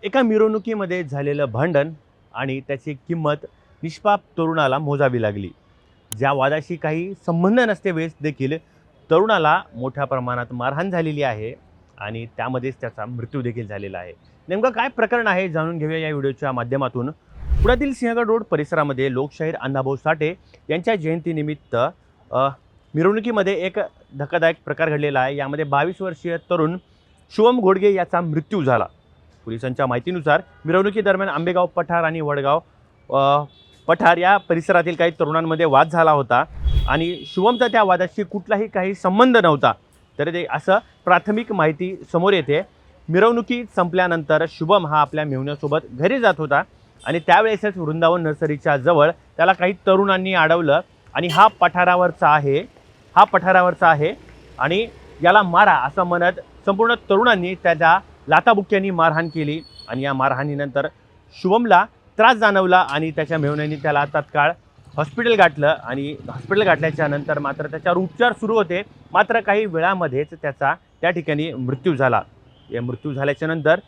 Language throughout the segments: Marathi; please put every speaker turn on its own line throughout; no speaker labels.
एका मिरवणुकीमध्ये झालेलं भांडण आणि त्याची किंमत निष्पाप तरुणाला मोजावी लागली. ज्या वादाशी काही संबंध नसते वेळेस देखील तरुणाला मोठ्या प्रमाणात मारहाण झालेली आहे आणि त्यामध्येच त्याचा मृत्यू देखील झालेला आहे. नेमकं काय प्रकरण आहे जाणून घेऊया या व्हिडिओच्या माध्यमातून. पुण्यातील सिंहगड रोड परिसरामध्ये लोकशाहीर अण्णाभाऊ साठे यांच्या जयंतीनिमित्त मिरवणुकीमध्ये एक धक्कादायक प्रकार घडलेला आहे. यामध्ये 22 वर्षीय तरुण शुभम घोडगे याचा मृत्यू झाला. पोलिसांच्या माहितीनुसार मिरवणुकीदरम्यान आंबेगाव पठार आणि वडगाव पठार या परिसरातील काही तरुणांमध्ये वाद झाला होता आणि शुभमचा त्या वादाशी काही संबंध नव्हता. तर ते असं प्राथमिक माहिती समोर येते. मिरवणुकी संपल्यानंतर शुभम हा आपल्या मेहुण्यासोबत घरी जात होता आणि त्यावेळेसच वृंदावन नर्सरीच्या जवळ त्याला काही तरुणांनी अडवलं आणि हा पठारावरचा आहे आणि याला मारा असं म्हणत संपूर्ण तरुणांनी त्याच्या लाथाबुक्क्यांनी मारहाण केली आणि या मारहाणीनंतर शुभमला त्रास जाणवला आणि त्याच्या मेहुण्याने त्याला तात्काळ हॉस्पिटल गाठलं आणि हॉस्पिटल गाठल्याच्या नंतर मात्र त्याच्यावर उपचार सुरू होते. मात्र काही वेळामध्येच त्याचा त्या ठिकाणी मृत्यू झाला. या मृत्यू झाल्याच्या नंतर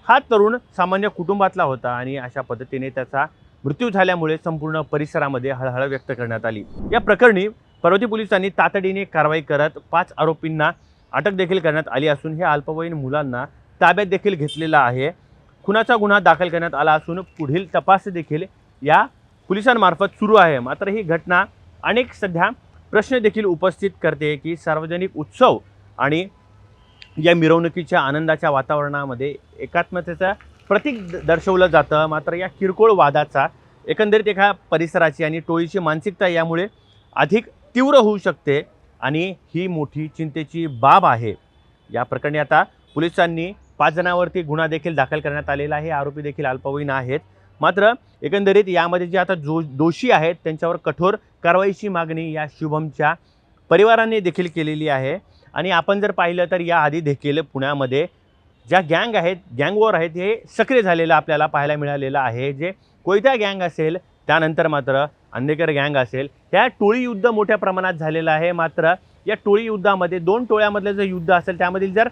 हा तरुण सामान्य कुटुंबातला होता आणि अशा पद्धतीने त्याचा मृत्यू झाल्यामुळे संपूर्ण परिसरामध्ये हळहळ व्यक्त करण्यात आली. या प्रकरणी पर्वती पोलिसांनी तातडीने कारवाई करत 5 आरोपींना अटक देखील करण्यात आली असून हे अल्पवयीन मुलांना ताब्यात देखील घेतलेला आहे. खुनाचा गुन्हा दाखल करण्यात आला असून पुढील तपास देखील या पोलिसांमार्फत सुरू आहे. मात्र ही घटना अनेक सध्या प्रश्न देखील उपस्थित करते की सार्वजनिक उत्सव आणि या मिरवणुकीच्या आनंदाच्या वातावरणामध्ये एकात्मतेचं प्रतीक दर्शवलं जातं. मात्र या किरकोळ वादाचा एकंदरीत एका परिसराची आणि टोळीची मानसिकता यामुळे अधिक तीव्र होऊ शकते आणि ही मोठी चिंतेची बाब आहे. या प्रकरणी आता पोलिसांनी 5 जणांवरती गुन्हा देखील दाखल करण्यात आलेला आहे. आरोपी देखील अल्पवयीन आहेत. मात्र एकंदरीत यामध्ये जे आता दोषी आहेत त्यांच्यावर कठोर कारवाईची मागणी या शुभमच्या परिवाराने देखील केलेली आहे. आणि आपण जर पाहिलं तर याआधी देखील पुण्यामध्ये ज्या गँग आहेत, गँग वॉर आहेत, हे सक्रिय झालेलं आपल्याला पाहायला मिळालेलं आहे. जे कोयत्या गँग असेल, त्यानंतर मात्र अंधेकर गँग असेल, ह्या टोळी युद्ध मोठ्या प्रमाणात झालेलं आहे. मात्र या टोळी युद्धामध्ये 2 टोळ्यामधलं जर युद्ध असेल त्यामधील जर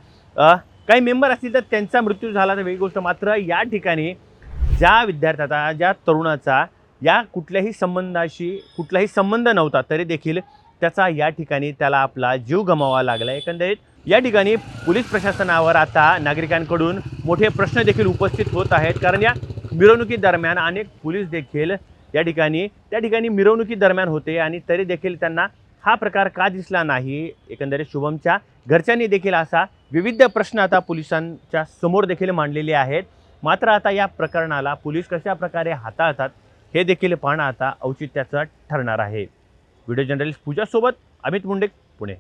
काही मेंबर असतील तर त्यांचा मृत्यू झाला तर वेगळी गोष्ट. मात्र या ठिकाणी ज्या विद्यार्थ्याचा, ज्या तरुणाचा या कुठल्याही संबंध नव्हता तरी देखील या ठिकाणी त्याला आपला जीव गमवावा लागला. एकंदरीत या ठिकाणी पोलीस प्रशासनावर आता नागरिकांकडून मोठे प्रश्न देखील उपस्थित होत आहेत. कारण या मिरवणुकीदरम्यान अनेक पोलीस देखील त्या ठिकाणी मिरवणुकी दरम्यान होते आणि तरी देखील त्यांना हा प्रकार का दिसला नाही. एकंदरीत शुभमच्या घरच्यांनी देखील असा विविध प्रश्न आता पोलिसांच्या समोर देखील मांडलेले आहेत. मात्र आता या प्रकरणाला पोलीस कशा प्रकारे हाताळतात हे देखील पाहणं आता औचित्याचं ठरणार आहे. व्हिडिओ जर्नलिस्ट पूजा सोबत अमित मुंडे, पुणे.